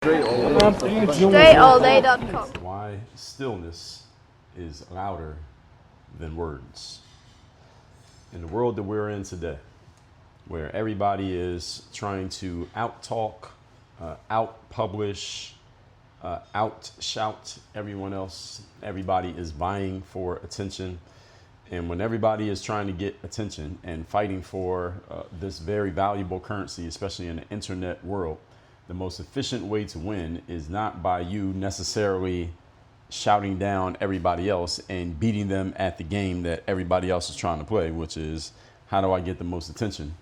StraighTallDay.com. Why stillness is louder than words. In the world that we're in today, where everybody is trying to out-talk, out-publish, out-shout everyone else, everybody is vying for attention. And when everybody is trying to get attention and fighting for this very valuable currency, especially in the internet world, the most efficient way to win is not by you necessarily shouting down everybody else and beating them at the game that everybody else is trying to play, which is how do I get the most attention?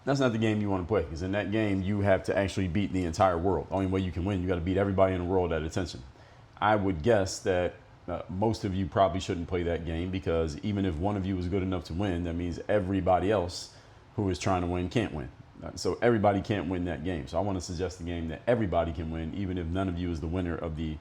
That's not the game you want to play, because in that game you have to actually beat the entire world. The only way you can win, you got to beat everybody in the world at attention. I would guess that most of you probably shouldn't play that game, because even if one of you is good enough to win, that means everybody else who is trying to win can't win. So everybody can't win that game. So I want to suggest a game that everybody can win, even if none of you is the winner of the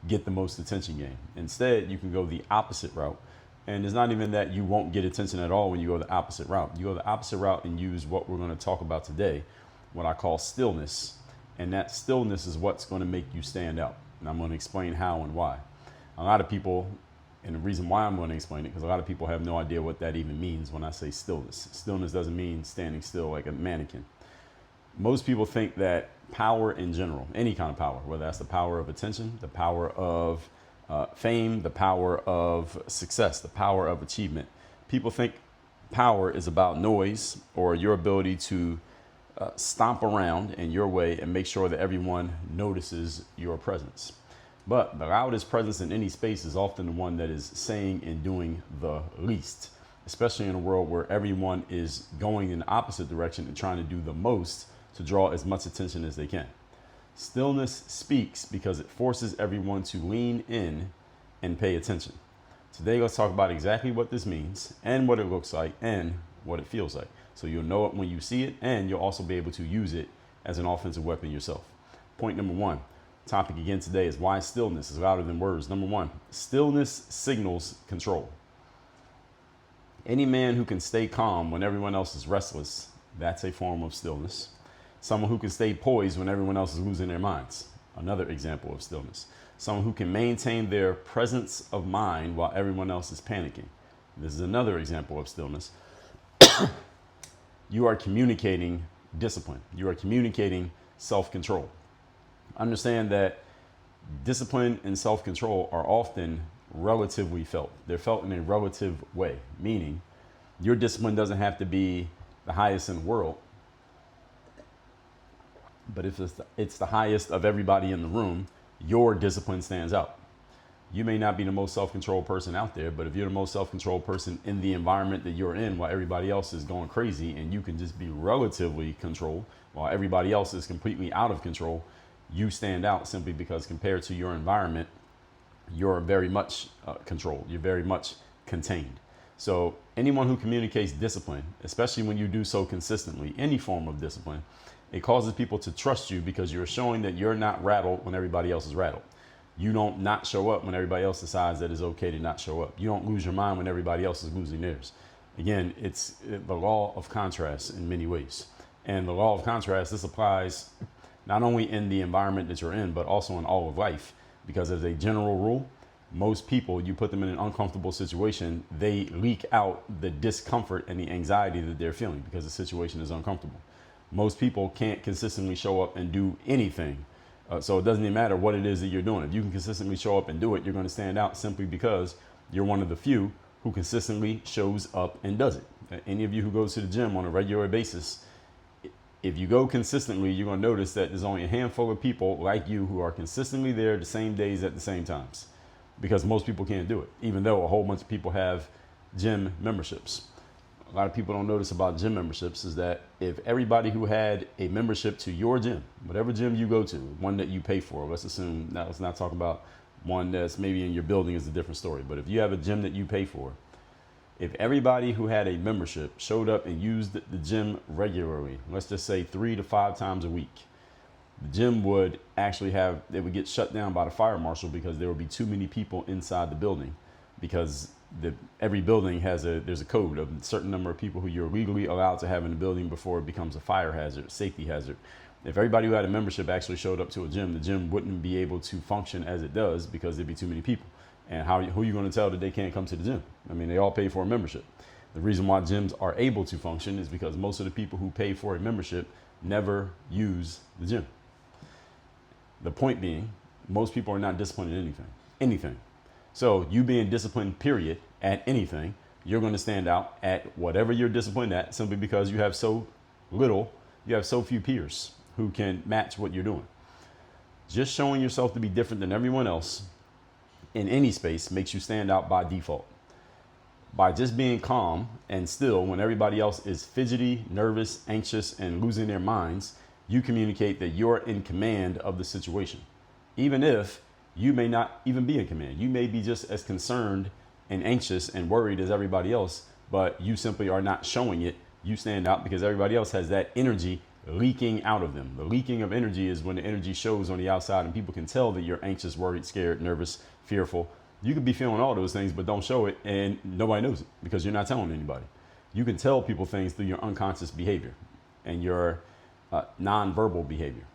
get the most attention game. Instead, you can go the opposite route. And it's not even that you won't get attention at all when you go the opposite route. You go the opposite route and use what we're going to talk about today, what I call stillness. And that stillness is what's going to make you stand out. And I'm going to explain how and why. A lot of people, and the reason why I'm going to explain it, because a lot of people have no idea what that even means when I say stillness. Stillness doesn't mean standing still like a mannequin. Most people think that power in general, any kind of power, whether that's the power of attention, the power of fame, the power of success, the power of achievement. People think power is about noise or your ability to stomp around in your way and make sure that everyone notices your presence. But the loudest presence in any space is often the one that is saying and doing the least, especially in a world where everyone is going in the opposite direction and trying to do the most to draw as much attention as they can. Stillness speaks because it forces everyone to lean in and pay attention. Today, let's talk about exactly what this means and what it looks like and what it feels like. So you'll know it when you see it, and you'll also be able to use it as an offensive weapon yourself. Point number one, topic again today is why stillness is louder than words. Number one, stillness signals control. Any man who can stay calm when everyone else is restless, that's a form of stillness. Someone who can stay poised when everyone else is losing their minds. Another example of stillness. Someone who can maintain their presence of mind while everyone else is panicking. This is another example of stillness. You are communicating discipline. You are communicating self-control. Understand that discipline and self-control are often relatively felt. They're felt in a relative way, meaning your discipline doesn't have to be the highest in the world. But if it's the highest of everybody in the room, your discipline stands out. You may not be the most self-controlled person out there, but if you're the most self-controlled person in the environment that you're in while everybody else is going crazy and you can just be relatively controlled while everybody else is completely out of control, you stand out simply because compared to your environment, you're very much controlled. You're very much contained. So anyone who communicates discipline, especially when you do so consistently, any form of discipline, it causes people to trust you because you're showing that you're not rattled when everybody else is rattled. You don't not show up when everybody else decides that it's okay to not show up. You don't lose your mind when everybody else is losing theirs. Again, it's the law of contrast in many ways. And the law of contrast, this applies not only in the environment that you're in, but also in all of life. Because as a general rule, most people, you put them in an uncomfortable situation, they leak out the discomfort and the anxiety that they're feeling because the situation is uncomfortable. Most people can't consistently show up and do anything. So it doesn't even matter what it is that you're doing. If you can consistently show up and do it, you're going to stand out simply because you're one of the few who consistently shows up and does it. Any of you who goes to the gym on a regular basis, if you go consistently, you're going to notice that there's only a handful of people like you who are consistently there the same days at the same times, because most people can't do it, even though a whole bunch of people have gym memberships. A lot of people don't notice about gym memberships is that if everybody who had a membership to your gym, whatever gym you go to, one that you pay for, let's assume, now let's not talk about one that's maybe in your building is a different story, but if you have a gym that you pay for, if everybody who had a membership showed up and used the gym regularly, let's just say 3 to 5 times a week, the gym would actually they would get shut down by the fire marshal because there would be too many people inside the building, because every building there's a code of a certain number of people who you're legally allowed to have in the building before it becomes a fire hazard, safety hazard, If everybody who had a membership actually showed up to a gym, the gym wouldn't be able to function as it does because there'd be too many people. And who are you going to tell that they can't come to the gym? I mean, they all pay for a membership. The reason why gyms are able to function is because most of the people who pay for a membership never use the gym. The point being, most people are not disciplined in anything. So you being disciplined, period, at anything, you're going to stand out at whatever you're disciplined at simply because you have so few peers who can match what you're doing. Just showing yourself to be different than everyone else in any space makes you stand out by default. By just being calm and still when everybody else is fidgety, nervous, anxious, and losing their minds, you communicate that you're in command of the situation. Even if you may not even be in command. You may be just as concerned and anxious and worried as everybody else, but you simply are not showing it. You stand out because everybody else has that energy leaking out of them. The leaking of energy is when the energy shows on the outside and people can tell that you're anxious, worried, scared, nervous, fearful. You could be feeling all those things, but don't show it and nobody knows it because you're not telling anybody. You can tell people things through your unconscious behavior and your nonverbal behavior.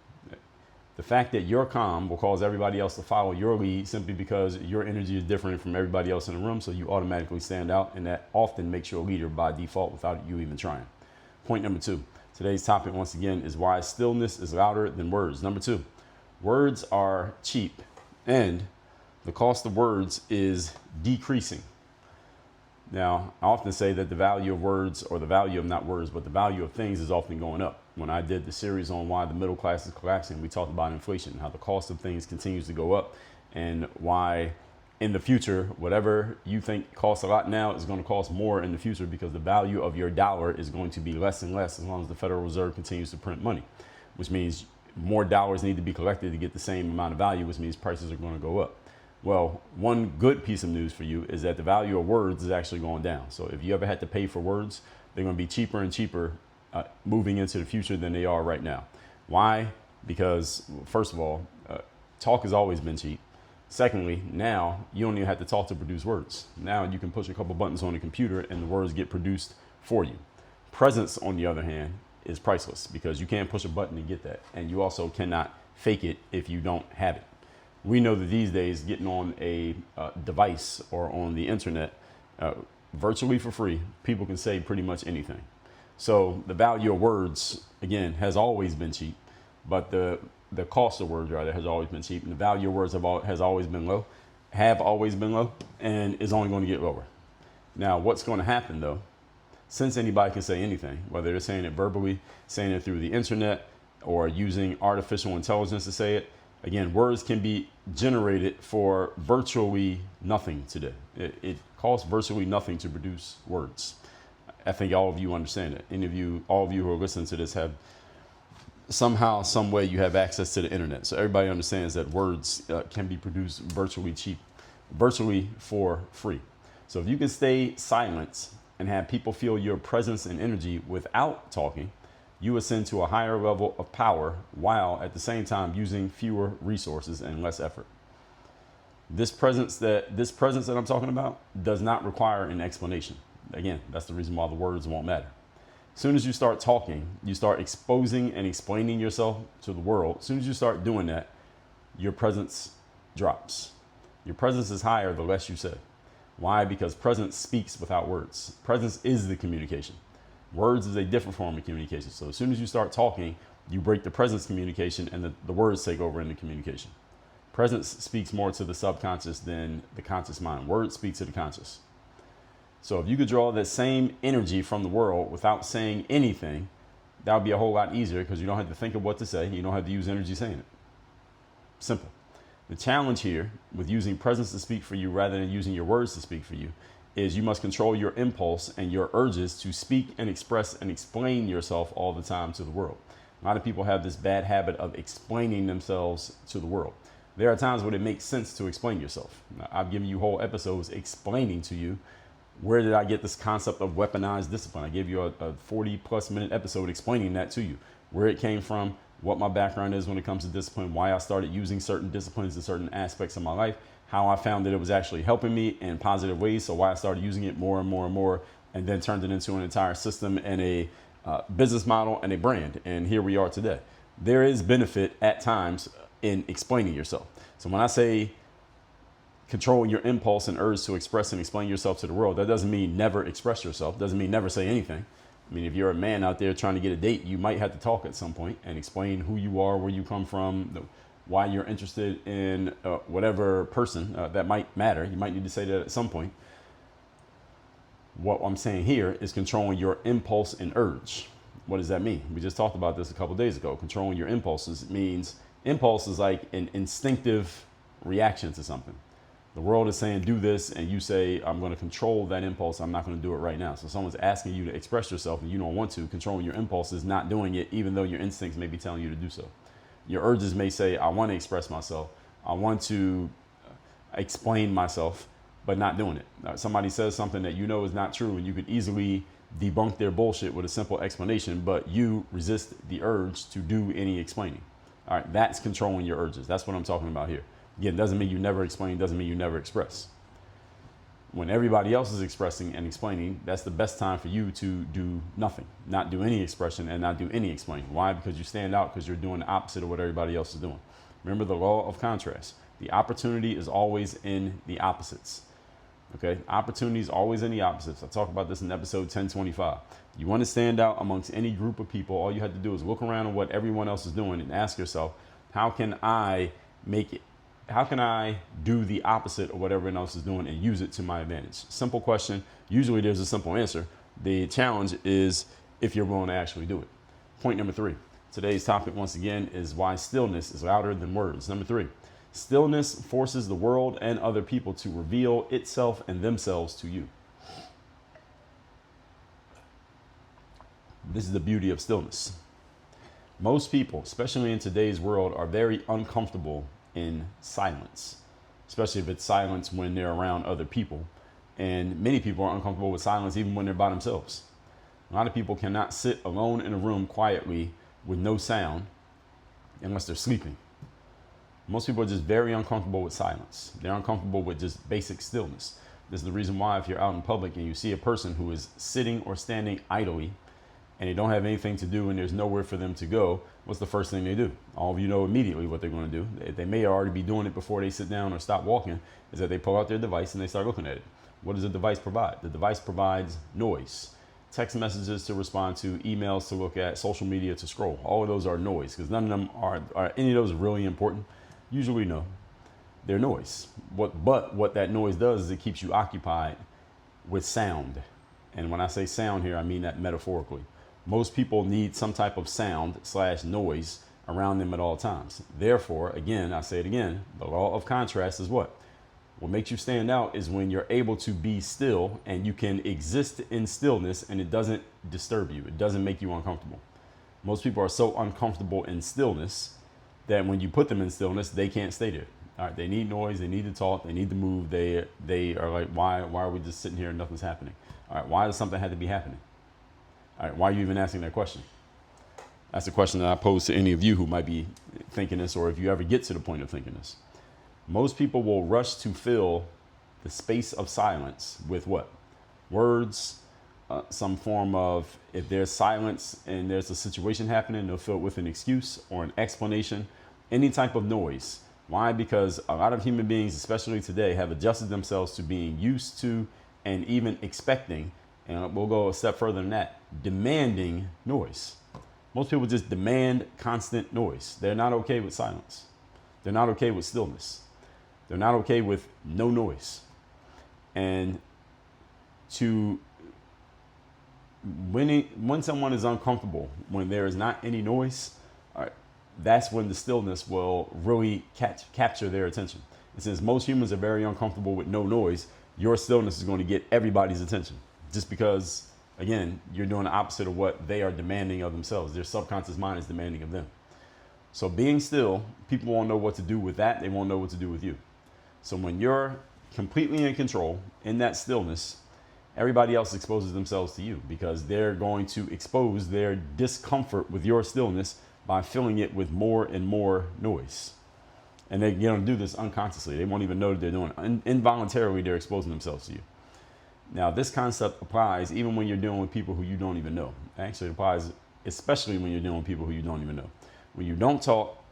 The fact that you're calm will cause everybody else to follow your lead simply because your energy is different from everybody else in the room, so you automatically stand out, and that often makes you a leader by default without you even trying. Point number 2. Today's topic, once again, is why stillness is louder than words. Number 2, words are cheap, and the cost of words is decreasing. Now, I often say that the value of words, or the value of not words, but the value of things is often going up. When I did the series on why the middle class is collapsing, we talked about inflation, how the cost of things continues to go up, and why in the future, whatever you think costs a lot now is going to cost more in the future because the value of your dollar is going to be less and less as long as the Federal Reserve continues to print money, which means more dollars need to be collected to get the same amount of value, which means prices are going to go up. Well, one good piece of news for you is that the value of words is actually going down. So if you ever had to pay for words, they're going to be cheaper and cheaper moving into the future than they are right now. Why? Because first of all, talk has always been cheap. Secondly, now you don't even have to talk to produce words. Now you can push a couple buttons on the computer and the words get produced for you. Presence, on the other hand, is priceless because you can't push a button and get that. And you also cannot fake it if you don't have it. We know that these days getting on a device or on the internet virtually for free, people can say pretty much anything. So the value of words, again, has always been cheap, but the cost of words, rather, has always been cheap. And the value of words has always been low, and is only going to get lower. Now, what's going to happen, though, since anybody can say anything, whether they're saying it verbally, saying it through the internet, or using artificial intelligence to say it, again, words can be generated for virtually nothing today. It costs virtually nothing to produce words. I think all of you understand it. All of you who are listening to this have somehow, some way you have access to the internet. So everybody understands that words can be produced virtually for free. So if you can stay silent and have people feel your presence and energy without talking, you ascend to a higher level of power while at the same time using fewer resources and less effort. This presence that I'm talking about does not require an explanation. Again, that's the reason why the words won't matter. As soon as you start talking, you start exposing and explaining yourself to the world. As soon as you start doing that, your presence drops. Your presence is higher the less you say. Why? Because presence speaks without words. Presence is the communication. Words is a different form of communication. So as soon as you start talking, you break the presence communication and the words take over in the communication. Presence speaks more to the subconscious than the conscious mind. Words speak to the conscious. So if you could draw that same energy from the world without saying anything, that would be a whole lot easier because you don't have to think of what to say. You don't have to use energy saying it. Simple. The challenge here with using presence to speak for you rather than using your words to speak for you is you must control your impulse and your urges to speak and express and explain yourself all the time to the world. A lot of people have this bad habit of explaining themselves to the world. There are times when it makes sense to explain yourself. Now, I've given you whole episodes explaining to you where did I get this concept of weaponized discipline. I gave you a 40+ minute episode explaining that to you, where it came from, what my background is when it comes to discipline, why I started using certain disciplines in certain aspects of my life, how I found that it was actually helping me in positive ways, so why I started using it more and more and more, and then turned it into an entire system and a business model and a brand. And here we are today. there is benefit at times in explaining yourself. So when I say controlling your impulse and urge to express and explain yourself to the world, that doesn't mean never express yourself. Doesn't mean never say anything. I mean, if you're a man out there trying to get a date, you might have to talk at some point and explain who you are, where you come from, why you're interested in whatever person that might matter. You might need to say that at some point. What I'm saying here is controlling your impulse and urge. What does that mean? We just talked about this a couple days ago. Controlling your impulses means impulse is like an instinctive reaction to something. The world is saying do this, and you say, I'm going to control that impulse. I'm not going to do it right now. So someone's asking you to express yourself and you don't want to. Controlling your impulse is not doing it, even though your instincts may be telling you to do so. Your urges may say, I want to express myself. I want to explain myself, but not doing it. Somebody says something that you know is not true, and you could easily debunk their bullshit with a simple explanation, but you resist the urge to do any explaining. All right, that's controlling your urges. That's what I'm talking about here. Again, doesn't mean you never explain, doesn't mean you never express. When everybody else is expressing and explaining, that's the best time for you to do nothing, not do any expression and not do any explaining. Why? Because you stand out, because you're doing the opposite of what everybody else is doing. Remember the law of contrast. The opportunity is always in the opposites. Okay, opportunity is always in the opposites. I talked about this in episode 1025. You want to stand out amongst any group of people, all you have to do is look around at what everyone else is doing and ask yourself, how can I do the opposite of what everyone else is doing and use it to my advantage? Simple question. Usually there's a simple answer. The challenge is if you're willing to actually do it. Point number 3. Today's topic, once again, is why stillness is louder than words. Number 3. Stillness forces the world and other people to reveal itself and themselves to you. This is the beauty of stillness. Most people, especially in today's world, are very uncomfortable in silence, especially if it's silence when they're around other people. And many people are uncomfortable with silence even when they're by themselves. A lot of people cannot sit alone in a room quietly with no sound unless they're sleeping. Most people are just very uncomfortable with silence. They're uncomfortable with just basic stillness. This is the reason why if you're out in public and you see a person who is sitting or standing idly and they don't have anything to do and there's nowhere for them to go, what's the first thing they do? All of you know immediately what they're going to do. They may already be doing it before they sit down or stop walking, is that they pull out their device and they start looking at it. What does the device provide? The device provides noise. Text messages to respond to, emails to look at, social media to scroll. All of those are noise because none of them are any of those really important. Usually no, they're noise. But what that noise does is it keeps you occupied with sound. And when I say sound here, I mean that metaphorically. Most people need some type of sound / noise around them at all times. Therefore, again, I say it again, the law of contrast is what? What makes you stand out is when you're able to be still and you can exist in stillness and it doesn't disturb you. It doesn't make you uncomfortable. Most people are so uncomfortable in stillness that when you put them in stillness, they can't stay there. All right, they need noise, they need to talk, they need to move. They are like, why are we just sitting here and nothing's happening? All right, why does something have to be happening? All right, why are you even asking that question? That's the question that I pose to any of you who might be thinking this, or if you ever get to the point of thinking this. Most people will rush to fill the space of silence with what? Words, some form of, if there's silence and there's a situation happening, they'll fill it with an excuse or an explanation, any type of noise. Why? Because a lot of human beings, especially today, have adjusted themselves to being used to and even expecting, and we'll go a step further than that, demanding noise. Most people just demand constant noise. They're not okay with silence. They're not okay with stillness. They're not okay with no noise. And when someone is uncomfortable, when there is not any noise, all right, that's when the stillness will really capture their attention. And since most humans are very uncomfortable with no noise, your stillness is going to get everybody's attention. Just because, again, you're doing the opposite of what they are demanding of themselves. Their subconscious mind is demanding of them. So being still, people won't know what to do with that. They won't know what to do with you. So when you're completely in control in that stillness, everybody else exposes themselves to you because they're going to expose their discomfort with your stillness by filling it with more and more noise. And they're going to do this unconsciously. They won't even know that they're doing it. Involuntarily, they're exposing themselves to you. Now, this concept applies even when you're dealing with people who you don't even know. Actually, it applies especially when you're dealing with people who you don't even know. When you don't talk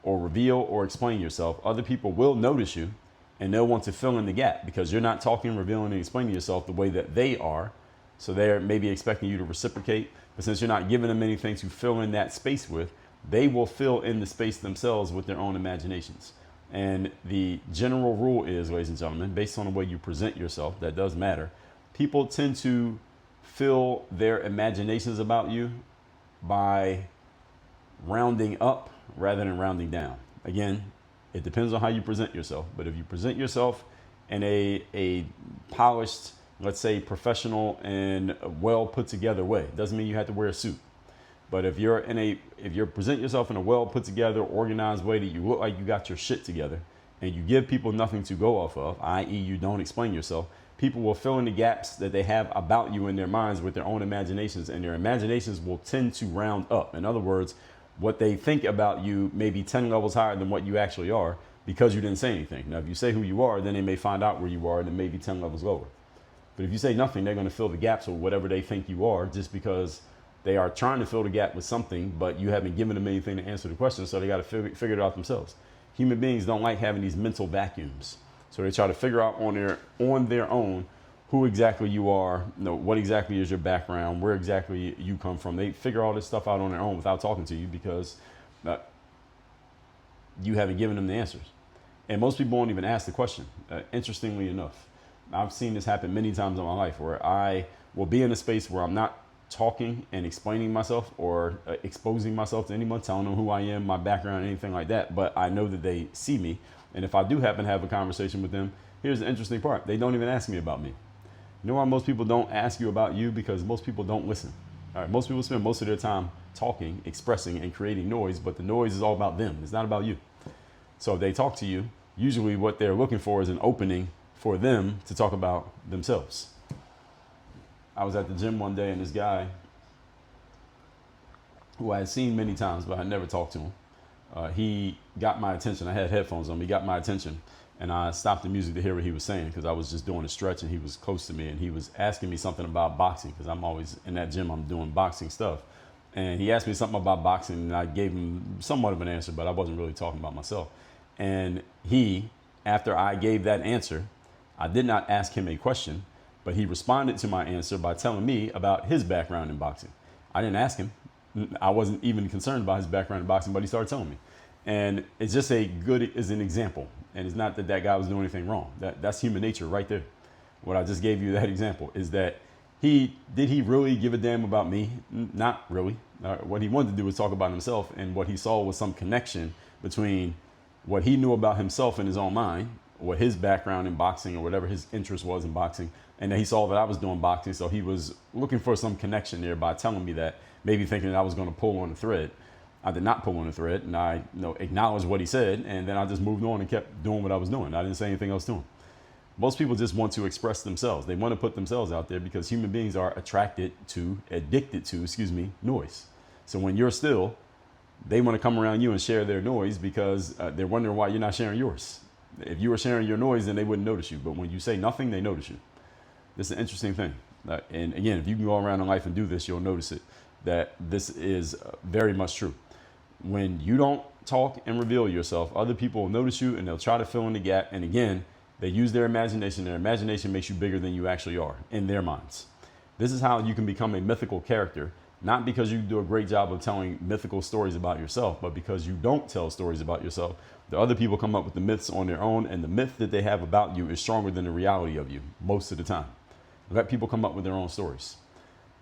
or reveal or explain yourself, other people will notice you and they'll want to fill in the gap because you're not talking, revealing, and explaining yourself the way that they are. So they're maybe expecting you to reciprocate, but since you're not giving them anything to fill in that space with, they will fill in the space themselves with their own imaginations. And the general rule is, ladies and gentlemen, based on the way you present yourself, that does matter. People tend to fill their imaginations about you by rounding up rather than rounding down. Again, it depends on how you present yourself. But if you present yourself in a polished, let's say professional and well put together way, doesn't mean you have to wear a suit. But if you're present yourself in a well put together, organized way that you look like you got your shit together and you give people nothing to go off of, i.e. you don't explain yourself, people will fill in the gaps that they have about you in their minds with their own imaginations, and their imaginations will tend to round up. In other words, what they think about you may be 10 levels higher than what you actually are because you didn't say anything. Now, if you say who you are, then they may find out where you are and it may be 10 levels lower. But if you say nothing, they're going to fill the gaps with whatever they think you are just because they are trying to fill the gap with something, but you haven't given them anything to answer the question, so they got to figure it out themselves. Human beings don't like having these mental vacuums. So they try to figure out on their own who exactly you are, what exactly is your background, where exactly you come from. They figure all this stuff out on their own without talking to you because you haven't given them the answers. And most people won't even ask the question, interestingly enough. I've seen this happen many times in my life where I will be in a space where I'm not talking and explaining myself or exposing myself to anyone, telling them who I am, my background, anything like that. But I know that they see me. And if I do happen to have a conversation with them, here's the interesting part. They don't even ask me about me. You know why most people don't ask you about you? Because most people don't listen. All right, most people spend most of their time talking, expressing, and creating noise, but the noise is all about them. It's not about you. So if they talk to you, usually what they're looking for is an opening for them to talk about themselves. I was at the gym one day and this guy who I had seen many times, but I never talked to him. He got my attention. I had headphones on. He got my attention and I stopped the music to hear what he was saying because I was just doing a stretch and he was close to me and he was asking me something about boxing because I'm always in that gym. I'm doing boxing stuff. And he asked me something about boxing and I gave him somewhat of an answer, but I wasn't really talking about myself. And he, after I gave that answer, I did not ask him a question, but he responded to my answer by telling me about his background in boxing. I didn't ask him. I wasn't even concerned about his background in boxing, but he started telling me. And it's just is an example. And it's not that that guy was doing anything wrong. That's human nature right there. What I just gave you that example is that did he really give a damn about me? Not really. What he wanted to do was talk about himself, and what he saw was some connection between what he knew about himself in his own mind, what his background in boxing or whatever his interest was in boxing, and then he saw that I was doing boxing, so he was looking for some connection there by telling me that, maybe thinking that I was going to pull on the thread. I did not pull on the thread, and I acknowledged what he said, and then I just moved on and kept doing what I was doing. I didn't say anything else to him. Most people just want to express themselves. They want to put themselves out there because human beings are addicted to noise. So when you're still, they want to come around you and share their noise because they're wondering why you're not sharing yours. If you were sharing your noise, then they wouldn't notice you. But when you say nothing, they notice you. This is an interesting thing. And again, if you can go around in life and do this, you'll notice it, that this is very much true. When you don't talk and reveal yourself, other people will notice you and they'll try to fill in the gap. And again, they use their imagination. Their imagination makes you bigger than you actually are in their minds. This is how you can become a mythical character, not because you do a great job of telling mythical stories about yourself, but because you don't tell stories about yourself. The other people come up with the myths on their own, and the myth that they have about you is stronger than the reality of you most of the time. Let people come up with their own stories.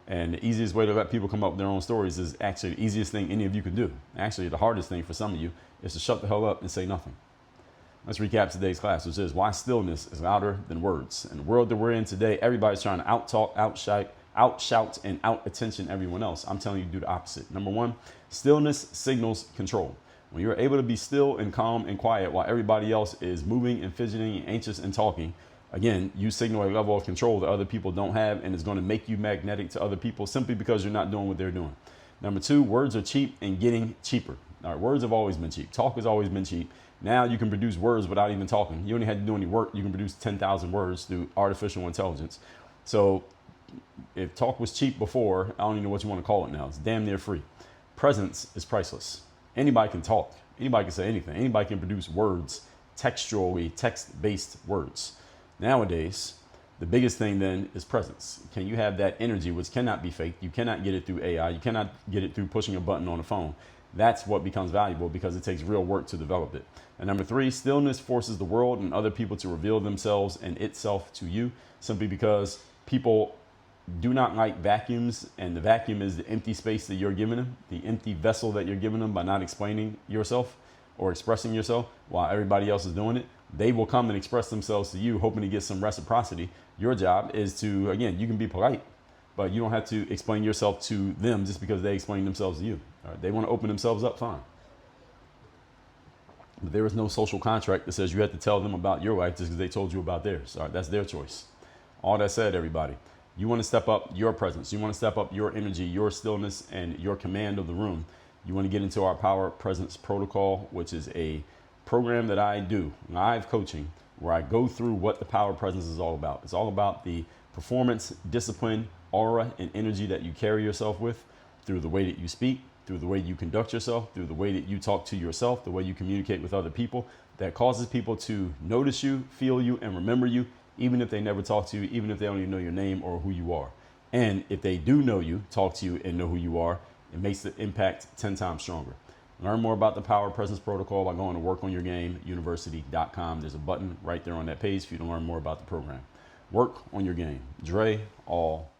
And the easiest way to let people come up with their own stories is actually the easiest thing any of you can do. Actually, the hardest thing for some of you is to shut the hell up and say nothing. Let's recap today's class, which is why stillness is louder than words. In the world that we're in today, everybody's trying to out-talk, outshout, and out-attention everyone else. I'm telling you to do the opposite. Number one, stillness signals control. When you're able to be still and calm and quiet while everybody else is moving and fidgeting and anxious and talking, again, you signal a level of control that other people don't have, and it's going to make you magnetic to other people simply because you're not doing what they're doing. Number two, words are cheap and getting cheaper. All right, words have always been cheap. Talk has always been cheap. Now you can produce words without even talking. You only had to do any work. You can produce 10,000 words through artificial intelligence. So if talk was cheap before, I don't even know what you want to call it now. It's damn near free. Presence is priceless. Anybody can talk. Anybody can say anything. Anybody can produce words, textually, text-based words. Nowadays, the biggest thing then is presence. Can you have that energy, which cannot be faked? You cannot get it through AI. You cannot get it through pushing a button on a phone. That's what becomes valuable because it takes real work to develop it. And number 3, stillness forces the world and other people to reveal themselves and itself to you, simply because people do not like vacuums, and the vacuum is the empty space that you're giving them, the empty vessel that you're giving them by not explaining yourself or expressing yourself while everybody else is doing it. They will come and express themselves to you, hoping to get some reciprocity. Your job is to, again, you can be polite, but you don't have to explain yourself to them just because they explain themselves to you. All right? They want to open themselves up, fine. But there is no social contract that says you have to tell them about your life just because they told you about theirs. All right? That's their choice. All that said, everybody, you want to step up your presence. You want to step up your energy, your stillness, and your command of the room. You want to get into our Power Presence Protocol, which is a program that I do, live coaching, where I go through what the Power Presence is all about. It's all about the performance, discipline, aura, and energy that you carry yourself with through the way that you speak, through the way you conduct yourself, through the way that you talk to yourself, the way you communicate with other people, that causes people to notice you, feel you, and remember you, even if they never talk to you, even if they don't even know your name or who you are. And if they do know you, talk to you, and know who you are, it makes the impact 10 times stronger. Learn more about the Power Presence Protocol by going to workonyourgameuniversity.com. There's a button right there on that page for you to learn more about the program. Work on your game. Dre all